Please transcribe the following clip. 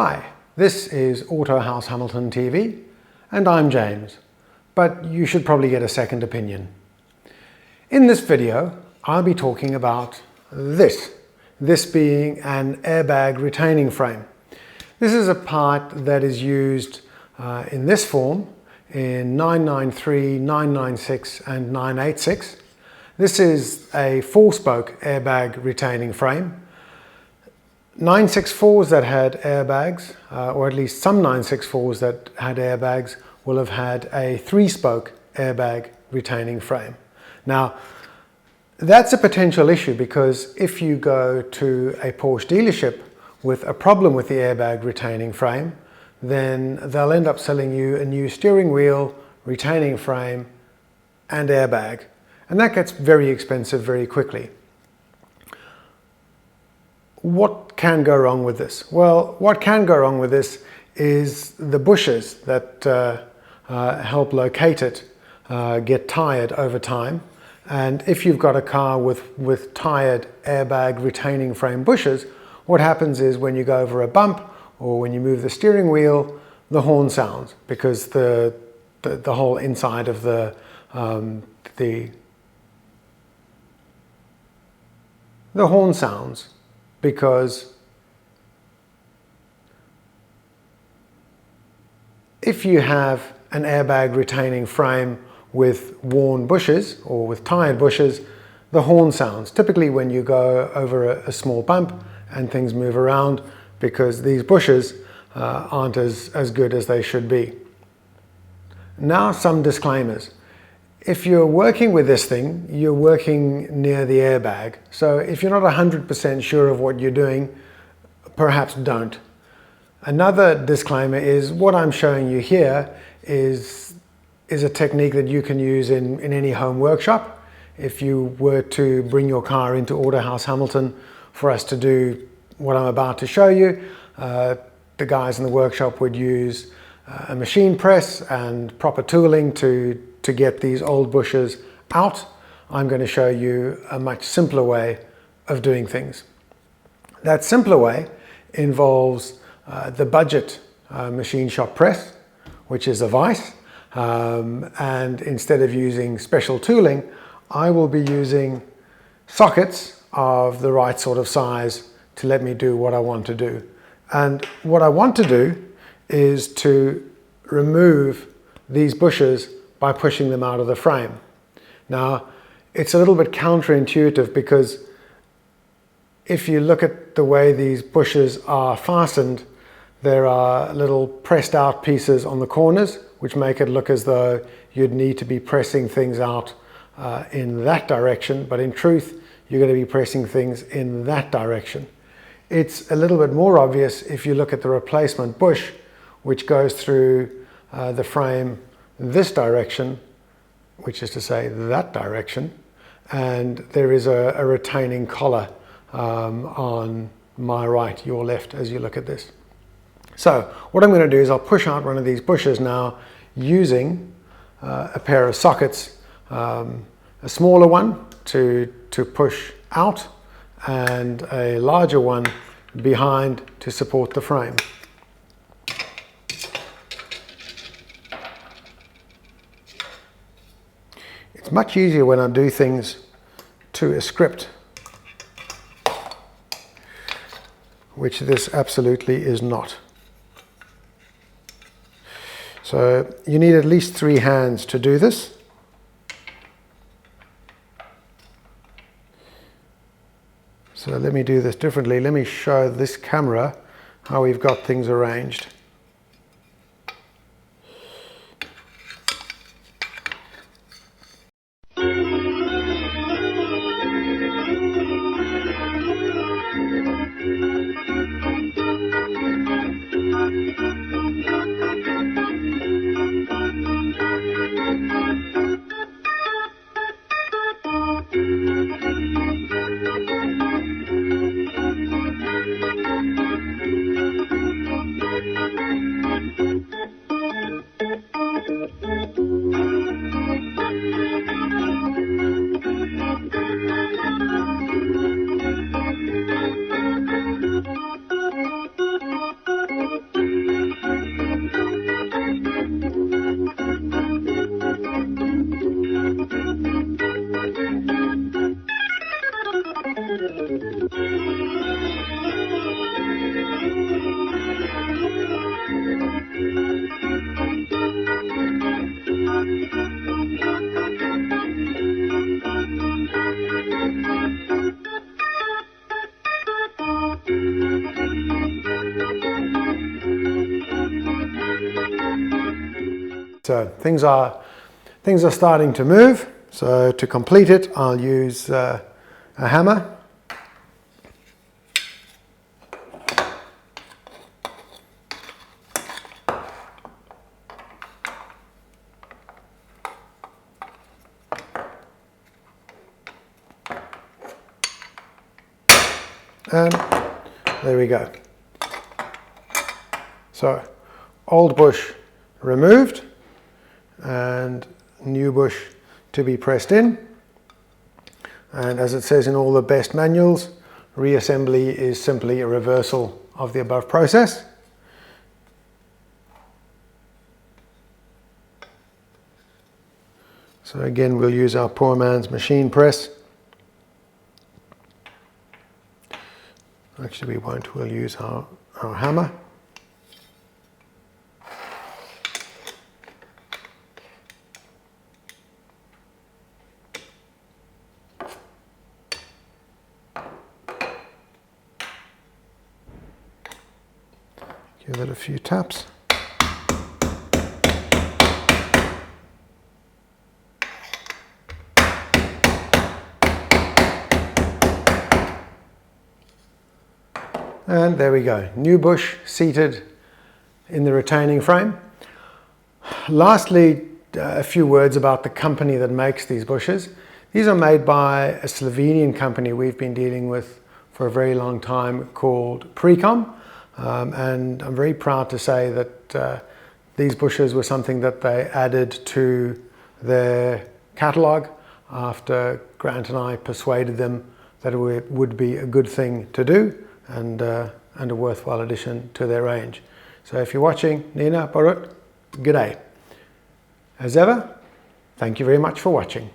Hi, this is Autohaus Hamilton TV, and I'm James, but you should probably get a second opinion. In this video, I'll be talking about this being an airbag retaining frame. This is a part that is used in this form in 993, 996 and 986. This is a 4-spoke airbag retaining frame. 964s that had airbags, or at least some 964s that had airbags, will have had a 3-spoke airbag retaining frame. Now, that's a potential issue because if you go to a Porsche dealership with a problem with the airbag retaining frame, then they'll end up selling you a new steering wheel, retaining frame and airbag. And that gets very expensive very quickly. What can go wrong with this? Well, what can go wrong with this is the bushes that help locate it get tired over time. And if you've got a car with tired airbag retaining frame bushes, what happens is when you go over a bump or when you move the steering wheel, the horn sounds because the whole inside of the horn sounds because if you have an airbag retaining frame with worn bushes or with tired bushes, the horn sounds typically when you go over a small bump and things move around because these bushes aren't as good as they should be. Now some disclaimers. If you're working with this thing, you're working near the airbag. So if you're not 100% sure of what you're doing, perhaps don't. Another disclaimer is what I'm showing you here is a technique that you can use in any home workshop. If you were to bring your car into Autohaus Hamilton for us to do what I'm about to show you, the guys in the workshop would use a machine press and proper tooling to get these old bushes out. I'm going to show you a much simpler way of doing things. That simpler way involves the budget machine shop press, which is a vise, and instead of using special tooling, I will be using sockets of the right sort of size to let me do what I want to do. And what I want to do is to remove these bushes by pushing them out of the frame. Now, it's a little bit counterintuitive because if you look at the way these bushes are fastened, there are little pressed out pieces on the corners which make it look as though you'd need to be pressing things out in that direction, but in truth, you're going to be pressing things in that direction. It's a little bit more obvious if you look at the replacement bush, which goes through the frame this direction, which is to say that direction, and there is a retaining collar on my right, your left, as you look at this. So what I'm going to do is I'll push out one of these bushes now using a pair of sockets, a smaller one to push out and a larger one behind to support the frame. It's much easier when I do things to a script, which this absolutely is not. So you need at least 3 hands to do this. So let me do this differently. Let me show this camera how we've got things arranged. So things are starting to move. So to complete it, I'll use a hammer. And there we go. So old bush removed and new bush to be pressed in. And as it says in all the best manuals, reassembly is simply a reversal of the above process. So again, we'll use our poor man's machine press. Actually, we won't. We'll use our hammer. Give it a few taps. And there we go, new bush seated in the retaining frame. Lastly, a few words about the company that makes these bushes. These are made by a Slovenian company we've been dealing with for a very long time called Prekom. And I'm very proud to say that these bushes were something that they added to their catalogue after Grant and I persuaded them that it would be a good thing to do and a worthwhile addition to their range. So if you're watching, Nina, Barut, g'day. As ever, thank you very much for watching.